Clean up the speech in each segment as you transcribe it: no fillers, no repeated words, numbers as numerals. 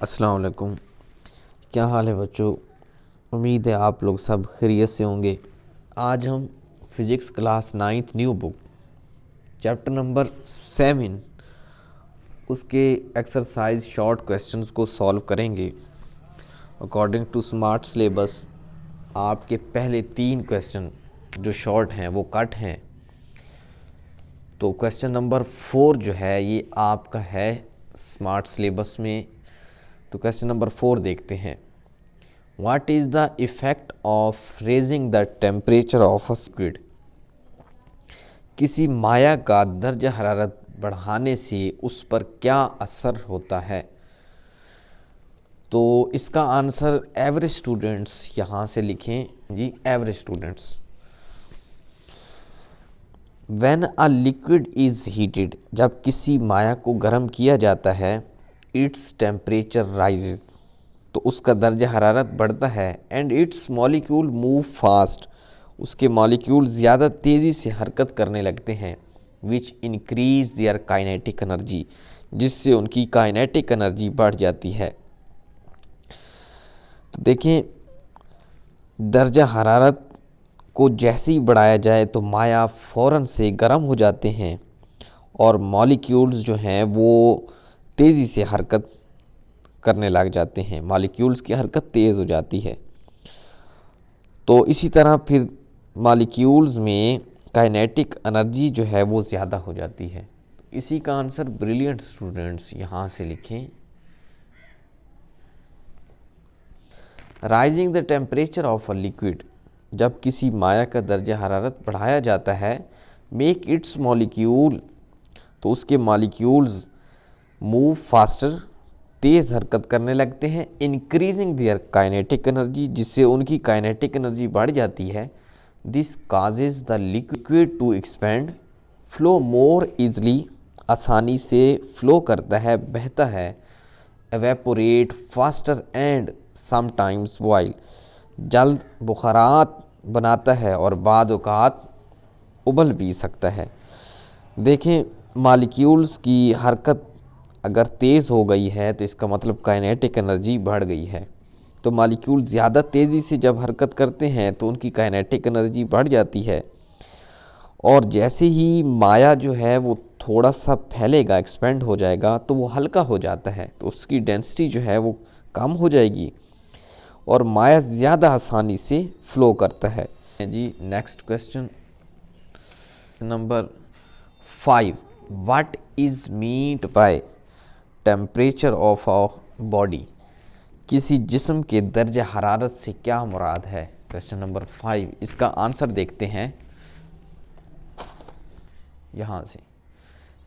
अस्सलाम वालेकुम। क्या हाल है बच्चों? उम्मीद है आप लोग सब खैरियत से होंगे। आज हम physics class 9th new book chapter number 7 उसके एक्सरसाइज शॉर्ट क्वेश्चंस को सॉल्व करेंगे। अकॉर्डिंग टू स्मार्ट सिलेबस आपके पहले 3 क्वेश्चन जो शॉर्ट हैं वो कट हैं। तो क्वेश्चन नंबर 4 जो है ये आपका है स्मार्ट सिलेबस में। तो क्वेश्चन नंबर 4 देखते हैं। What is the effect of raising the temperature of a liquid? किसी माया का दर्जा हरारत बढ़ाने से उस पर क्या असर होता है? तो इसका आंसर एवरेज स्टूडेंट्स यहाँ से लिखें जी। Average students, When a liquid is heated, जब किसी माया को गर्म किया जाता है, its temperature rises, तो उसका दर्जा हरारत बढ़ता है। And it's molecule move fast, उसके मॉलिक्यूल ज़्यादा तेज़ी से हरकत करने लगते हैं। Which increase their kinetic energy, जिससे उनकी काइनेटिक एनर्जी बढ़ जाती है। तो देखें, दर्जा हरारत को जैसे ही बढ़ाया जाए तो माया फ़ौरन से गर्म हो जाते हैं और मॉलिक्यूल्स जो हैं वो तेज़ी से हरकत करने लग जाते हैं। मॉलिक्यूल्स की हरकत तेज़ हो जाती है। तो इसी तरह फिर मॉलिक्यूल्स में काइनेटिक एनर्जी जो है वो ज़्यादा हो जाती है। इसी का आंसर ब्रिलियंट स्टूडेंट्स यहाँ से लिखें। Rising the temperature of a liquid, जब किसी माया का दर्जा हरारत बढ़ाया जाता है, मेक इट्स मॉलिक्यूल, तो उसके मॉलिक्यूल्स मूव फास्टर, तेज़ हरकत करने लगते हैं। इंक्रीजिंग देयर काइनेटिक एनर्जी, जिससे उनकी काइनेटिक एनर्जी बढ़ जाती है। This causes the liquid to expand, flow more easily, आसानी से फ्लो करता है, बहता है। Evaporate faster and sometimes boil, जल्द बुखारात बनाता है और बाद औक़ात उबल भी सकता है। देखें, मॉलिक्यूल्स की हरकत अगर तेज़ हो गई है तो इसका मतलब काइनेटिक एनर्जी बढ़ गई है। तो मॉलिक्यूल ज़्यादा तेज़ी से जब हरकत करते हैं तो उनकी काइनेटिक एनर्जी बढ़ जाती है। और जैसे ही माया जो है वो थोड़ा सा फैलेगा, एक्सपेंड हो जाएगा, तो वो हल्का हो जाता है, तो उसकी डेंसिटी जो है वो कम हो जाएगी और माया ज़्यादा आसानी से फ्लो करता है जी। Next question number 5, what is meant by temperature of a body, किसी जिस्म के दर्जा हरारत से क्या मुराद है? क्वेश्चन नंबर 5, इसका आंसर देखते हैं यहाँ से।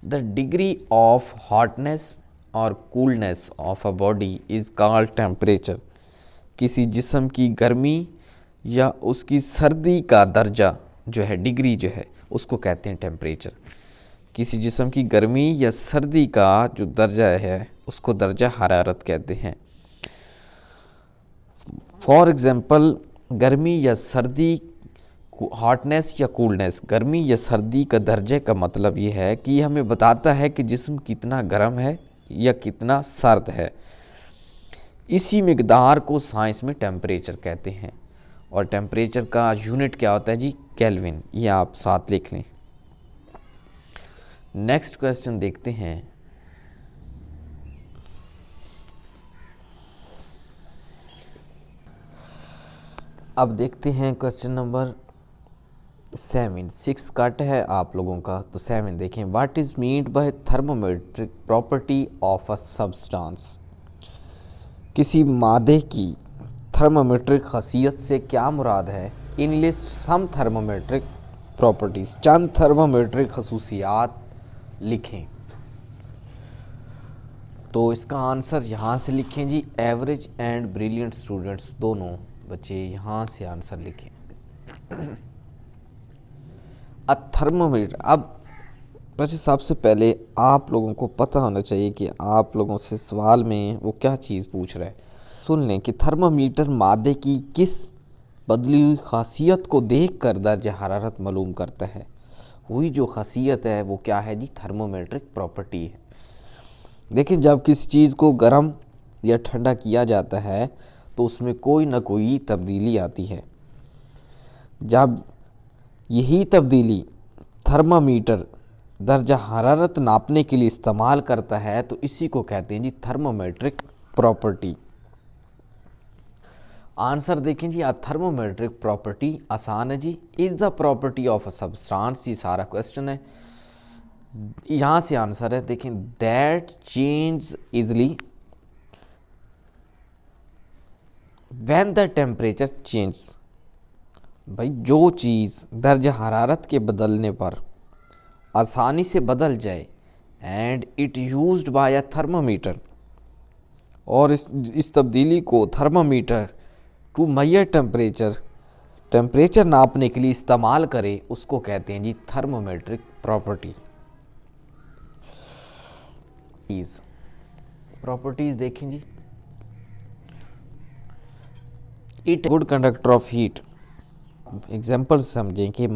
द डिग्री ऑफ हॉटनेस और coolness of a body is called temperature, किसी जिस्म की गर्मी या उसकी सर्दी का दर्जा जो है, डिग्री जो है, उसको कहते हैं टेम्परेचर। किसी जिस्म की गर्मी या सर्दी का जो दर्जा है उसको दर्जा हरारत कहते हैं। फॉर एग्ज़ाम्पल, गर्मी या सर्दी, हॉटनेस या कूलनेस, गर्मी या सर्दी का दर्जे का मतलब ये है कि हमें बताता है कि जिस्म कितना गर्म है या कितना सर्द है। इसी मिकदार को साइंस में टेम्परेचर कहते हैं। और टेम्परेचर का यूनिट क्या होता है जी? केल्विन। ये आप साथ लिख लें। नेक्स्ट क्वेश्चन देखते हैं। अब देखते हैं क्वेश्चन नंबर 7। 6 कट है आप लोगों का, तो 7 देखें। What is meant by thermometric property of a substance, किसी मादे की थर्मोमेट्रिक खसियत से क्या मुराद है? Enlist some thermometric properties, चंद थर्मोमेट्रिक खसूसियात लिखें। तो इसका आंसर यहाँ से लिखें जी। एवरेज एंड ब्रिलियंट स्टूडेंट्स दोनों बच्चे यहाँ से आंसर लिखें। अ थर्मोमीटर, अब बच्चे सबसे पहले आप लोगों को पता होना चाहिए कि आप लोगों से सवाल में वो क्या चीज़ पूछ रहा है। सुन लें कि थर्मामीटर मादे की किस बदली हुई खासियत को देख कर दर्जा हरारत मालूम करता है। वही जो खासियत है वो क्या है जी? थर्मोमेट्रिक प्रॉपर्टी है। देखिए, जब किसी चीज़ को गर्म या ठंडा किया जाता है तो उसमें कोई ना कोई तब्दीली आती है। जब यही तब्दीली थर्मामीटर दर्जा हरारत नापने के लिए इस्तेमाल करता है तो इसी को कहते हैं जी थर्मोमेट्रिक प्रॉपर्टी। आंसर देखें जी, थर्मोमेट्रिक प्रॉपर्टी आसान है जी। Is the property of a substance, ये सारा क्वेश्चन है। यहाँ से आंसर है, देखें, that change easily when the temperature change. भाई जो चीज़ दर्ज हरारत के बदलने पर आसानी से बदल जाए and it used by a thermometer, और इस तब्दीली को थर्मामीटर टू मेजर टेम्परेचर नापने के लिए इस्तेमाल करे, उसको कहते हैं जी थर्मोमेट्रिक प्रॉपर्टी। प्रॉपर्टीज देखें जी, it good conductor of heat. Example समझें कि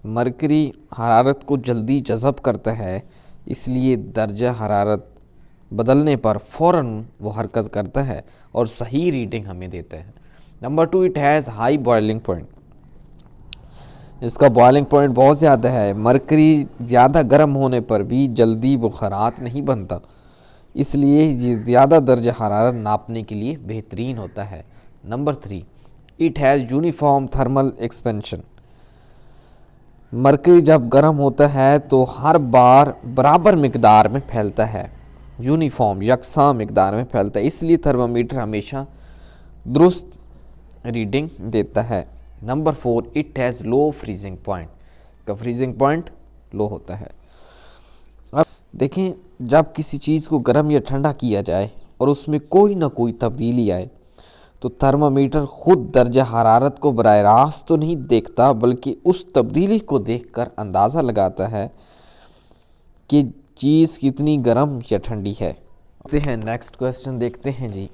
मरकरी हरारत को जल्दी जज़ब करता है, इसलिए दर्जा हरारत बदलने पर फ़ौरन वो हरकत करता है और सही रीडिंग हमें देता है। Number 2, it has high boiling point. इसका बॉइलिंग पॉइंट बहुत ज़्यादा है। मरकरी ज़्यादा गर्म होने पर भी जल्दी बुखारात नहीं बनता, इसलिए ये ज़्यादा दर्जा हरारत नापने के लिए बेहतरीन होता है। Number 3, it has uniform thermal expansion. Mercury जब गर्म होता है तो हर बार बराबर मिकदार में फैलता है, यूनिफॉर्म यकसा मिकदार में फैलता है, इसलिए थर्मामीटर हमेशा दुरुस्त रीडिंग देता है। Number 4, it has low freezing point. का फ्रीजिंग पॉइंट लो होता है। अब देखें, जब किसी चीज़ को गर्म या ठंडा किया जाए और उसमें कोई ना कोई तब्दीली आए तो थर्मामीटर खुद दर्जा हरारत को बराह रास्त तो नहीं देखता, बल्कि उस तब्दीली को देखकर अंदाज़ा लगाता है कि चीज़ कितनी गर्म या ठंडी है। देखते हैं नेक्स्ट क्वेश्चन, देखते हैं जी।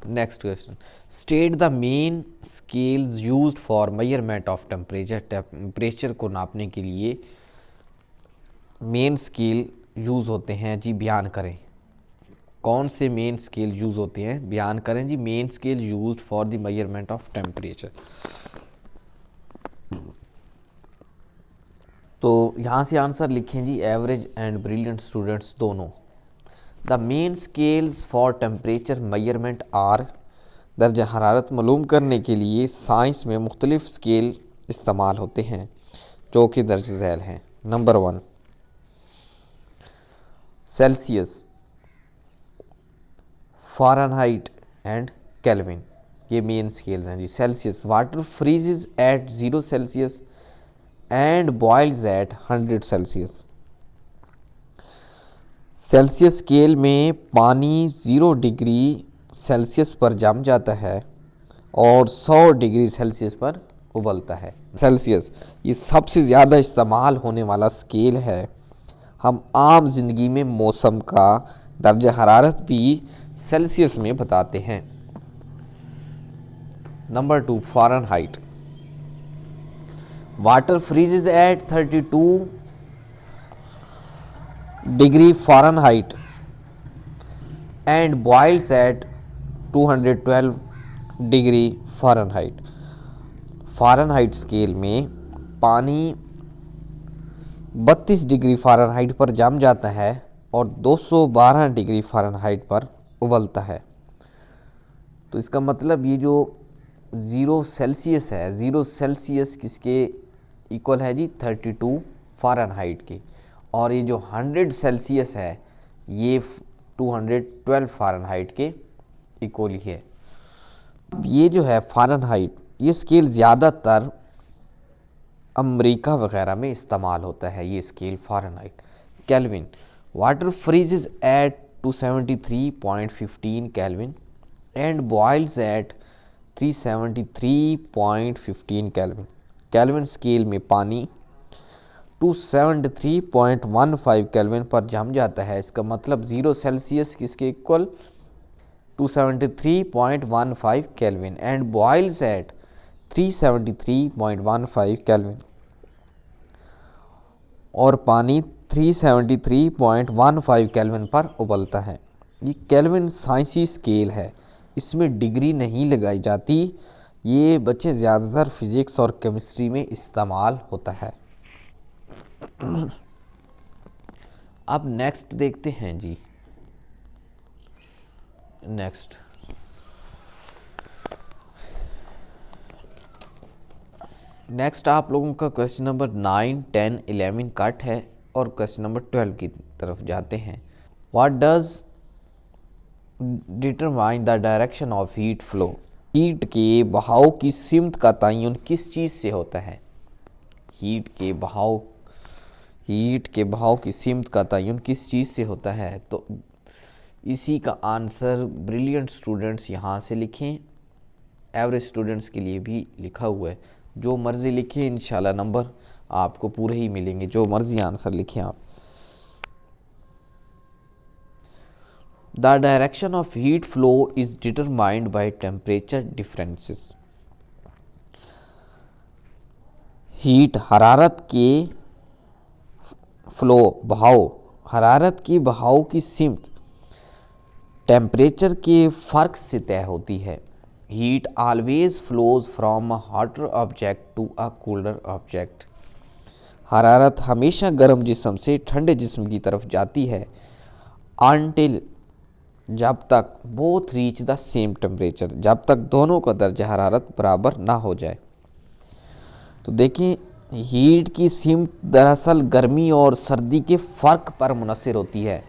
Next question, state the main scales used for measurement of temperature. Temperature को नापने के लिए मेन स्केल यूज़ होते हैं जी, बयान करें। कौन से मेन स्केल यूज़ होते हैं, बयान करें जी। Main scale used for the measurement of temperature. तो यहाँ से आंसर लिखें जी, एवरेज एंड ब्रिलियंट स्टूडेंट्स दोनों। The main scales for temperature measurement are. दर्जा हरारत मालूम करने के लिए साइंस में मुख्तलिफ स्केल इस्तेमाल होते हैं जो कि दर्ज झैल हैं। Number 1, Celsius, Fahrenheit and Kelvin, ये मेन स्केल्स हैं जी। Celsius, water freezes at 0 Celsius and boils at 100 Celsius. Celsius scale में पानी 0 डिग्री सेल्सियस पर जम जाता है और 100 डिग्री सेल्सियस पर उबलता है। सेल्सियस ये सबसे ज़्यादा इस्तेमाल होने वाला स्केल है। हम आम जिंदगी में मौसम का दर्जा हरारत भी सेल्सियस में बताते हैं। Number 2, Fahrenheit, water freezes at 32 degree Fahrenheit and boils at 212 degree Fahrenheit. Fahrenheit scale में पानी 32 डिग्री फ़ारेनहाइट पर जम जाता है और 212 डिग्री फ़ारेनहाइट पर उबलता है। तो इसका मतलब ये जो 0 सेल्सियस है, 0 सेल्सियस किसके इक्वल है जी, 32 फ़ारेनहाइट के, और ये जो 100 सेल्सियस है ये 212 फ़ारेनहाइट के इक्वल ही है। ये जो है फ़ारेनहाइट, ये स्केल ज़्यादातर अमेरिका वगैरह में इस्तेमाल होता है, ये scale Fahrenheit. Kelvin, water freezes at 273.15 Kelvin and boils at 373.15 Kelvin. Kelvin scale में पानी 273.15 केल्विन पर जम जाता है। इसका मतलब 0 सेल्सियस किसके equal, 273.15 Kelvin and boils at 373.15 Kelvin, और पानी 373.15 केल्विन पर उबलता है। ये केल्विन साइंसी स्केल है, इसमें डिग्री नहीं लगाई जाती। ये बच्चे ज़्यादातर फिज़िक्स और केमिस्ट्री में इस्तेमाल होता है। अब नेक्स्ट देखते हैं जी। नेक्स्ट आप लोगों का क्वेश्चन नंबर 9, 10, 11 कट है और क्वेश्चन नंबर 12 की तरफ जाते हैं। What does determine the direction of heat flow? Heat के बहाव की सिमत का तयन किस चीज़ से होता है? हीट के बहाव की सिमत का तयन किस चीज़ से होता है? तो इसी का आंसर ब्रिलियंट स्टूडेंट्स यहाँ से लिखें, एवरेज स्टूडेंट्स के लिए भी लिखा हुआ है। जो मर्ज़ी लिखें, इंशाल्लाह नंबर आपको पूरे ही मिलेंगे, जो मर्ज़ी आंसर लिखें आप। The direction of heat flow is determined by temperature differences. Heat हरारत के फ्लो हरारत की बहाव की सिमत टेम्परेचर के फ़र्क से तय होती है। Heat always flows from a hotter object to a cooler object. हरारत हमेशा गर्म जिस्म से ठंडे जिस्म की तरफ जाती है। अनटिल, जब तक both reach the same temperature, जब तक दोनों का दर्जा हरारत बराबर ना हो जाए। तो देखिए, हीट की सिमत दरअसल गर्मी और सर्दी के फ़र्क पर मुनसर होती है।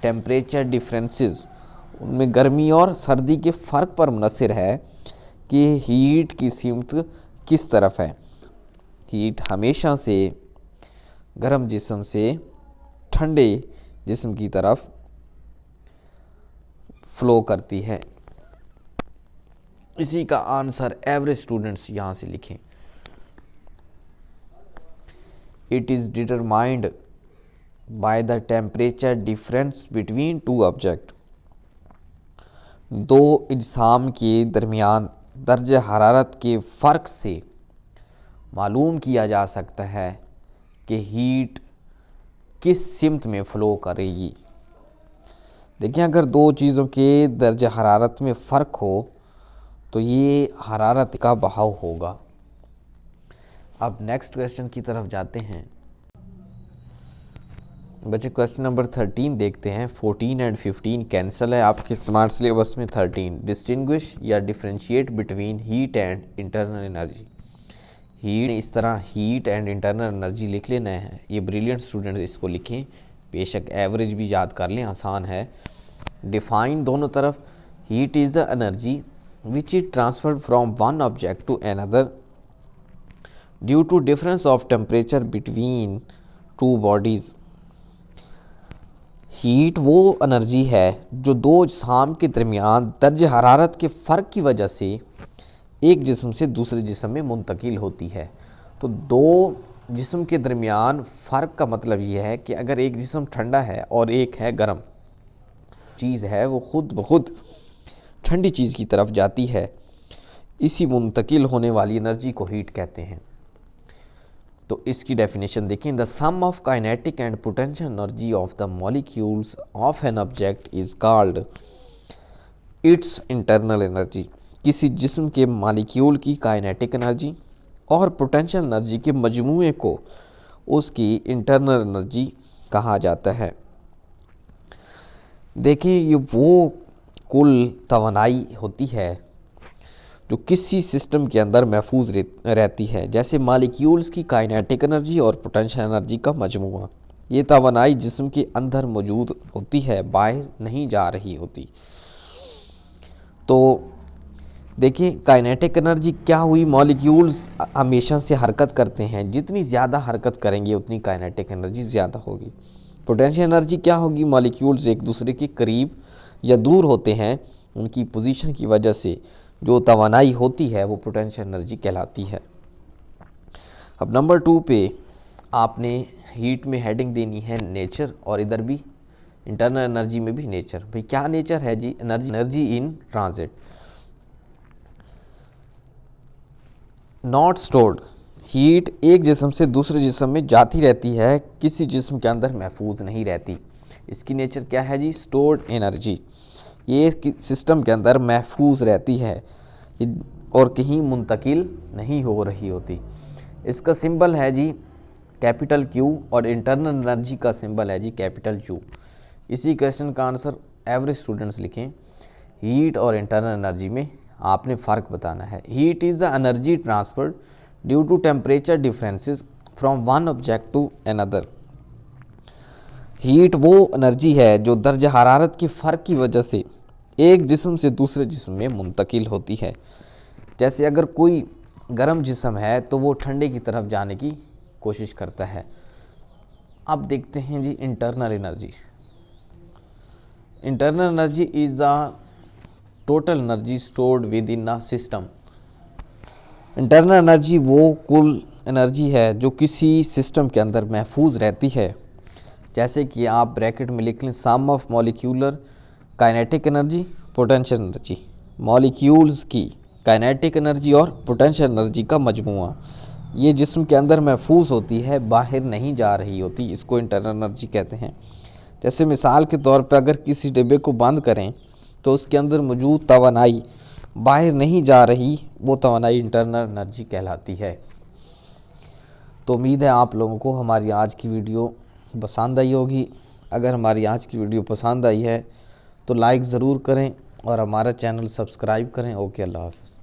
टेम्परेचर डिफरेंसेस उनमें गर्मी और सर्दी के फ़र्क पर मुनसर है कि हीट की सिमत किस तरफ है। हीट हमेशा से गर्म जिस्म से ठंडे जिस्म की तरफ फ्लो करती है। इसी का आंसर एवरेज स्टूडेंट्स यहाँ से लिखें। It is determined by the temperature difference between two object. दो इज्साम के दरमियान दर्ज हरारत के फ़र्क से मालूम किया जा सकता है कि हीट किस सिमत में फ़्लो करेगी। देखिए, अगर दो चीज़ों के दर्ज हरारत में फ़र्क हो तो ये हरारत का बहाव होगा। अब नेक्स्ट क्वेश्चन की तरफ जाते हैं। बच्चे क्वेश्चन नंबर 13 देखते हैं। 14 एंड 15 कैंसिल है आपके स्मार्ट सिलेबस में। 13 डिस्टिंग्विश या differentiate between heat and internal energy. Heat, इस तरह हीट एंड इंटरनल एनर्जी लिख लेना है। ये ब्रिलियंट स्टूडेंट्स इसको लिखें, बेशक एवरेज भी याद कर लें, आसान है। डिफाइन दोनों तरफ। Heat is the energy which is transferred from one object to another due to difference of temperature between two bodies. Heat वो एनर्जी है जो दो अजसाम के दरमियान दर्ज हरारत के फ़र्क की वजह से एक जिस्म से दूसरे जिस्म में मुंतकिल होती है। तो दो जिस्म के दरमियान फ़र्क का मतलब ये है कि अगर एक जिस्म ठंडा है और एक है गर्म चीज़ है, वो खुद ब खुद ठंडी चीज़ की तरफ जाती है। इसी मुंतकिल होने वाली एनर्जी को हीट कहते हैं। तो इसकी डेफिनेशन देखें। The sum of kinetic and potential energy of the molecules of an object is called its internal energy. किसी जिस्म के मॉलिक्यूल की काइनेटिक एनर्जी और पोटेंशियल एनर्जी के मजमूए को उसकी इंटरनल एनर्जी कहा जाता है। देखिए, ये वो कुल तवानाई होती है जो किसी सिस्टम के अंदर महफूज रहती है, जैसे मॉलिक्यूल्स की काइनेटिक एनर्जी और पोटेंशियल एनर्जी का मजमूआ। ये तवानाई जिस्म के अंदर मौजूद होती है, बाहर नहीं जा रही होती। तो देखिए, काइनेटिक एनर्जी क्या हुई, मॉलिक्यूल्स हमेशा से हरकत करते हैं, जितनी ज़्यादा हरकत करेंगे उतनी काइनेटिक एनर्जी ज़्यादा होगी। पोटेंशियल एनर्जी क्या होगी, मॉलिक्यूल्स एक दूसरे के करीब या दूर होते हैं, उनकी पोजीशन की वजह से जो तवानाई होती है वो पोटेंशियल एनर्जी कहलाती है। अब नंबर 2 पे आपने हीट में हेडिंग देनी है नेचर, और इधर भी इंटरनल एनर्जी में भी नेचर। भाई क्या नेचर है जी? Energy in transit, not stored. Heat एक जिस्म से दूसरे जिस्म में जाती रहती है, किसी जिस्म के अंदर महफूज नहीं रहती। इसकी नेचर क्या है जी, स्टोर्ड एनर्जी। ये सिस्टम के अंदर महफूज रहती है और कहीं मुंतकिल नहीं हो रही होती। इसका सिंबल है जी कैपिटल क्यू और इंटरनल एनर्जी का सिंबल है जी कैपिटल यू। इसी क्वेश्चन का आंसर एवरेज स्टूडेंट्स लिखें। हीट और इंटरनल एनर्जी में आपने फ़र्क बताना है। Heat is the energy transferred due to temperature differences from one object to another. Heat वो एनर्जी है जो दर्जा हरारत के फ़र्क की वजह से एक जिस्म से दूसरे जिस्म में मुंतकिल होती है। जैसे अगर कोई गर्म जिस्म है तो वो ठंडे की तरफ जाने की कोशिश करता है। अब देखते हैं जी internal energy. Internal energy is the total energy stored with in a system. Internal energy वो कुल एनर्जी है जो किसी सिस्टम के अंदर महफूज रहती है। जैसे कि आप ब्रैकेट में लिख लें sum of molecular kinetic energy, potential energy. Molecules की काइनेटिक एनर्जी और पोटेंशियल एनर्जी का मजमूआ, ये जिस्म के अंदर महफूज होती है, बाहर नहीं जा रही होती, इसको इंटरनल एनर्जी कहते हैं। जैसे मिसाल के तौर पर अगर किसी डिब्बे को बंद करें तो उसके अंदर मौजूद तवानाई बाहर नहीं जा रही, वो तवानाई इंटरनल एनर्जी कहलाती है। तो उम्मीद है आप लोगों को हमारी आज की वीडियो पसंद आई होगी। अगर हमारी आज की वीडियो पसंद आई है तो लाइक ज़रूर करें और हमारा चैनल सब्सक्राइब करें। ओके, अल्लाह हाफ़िज़।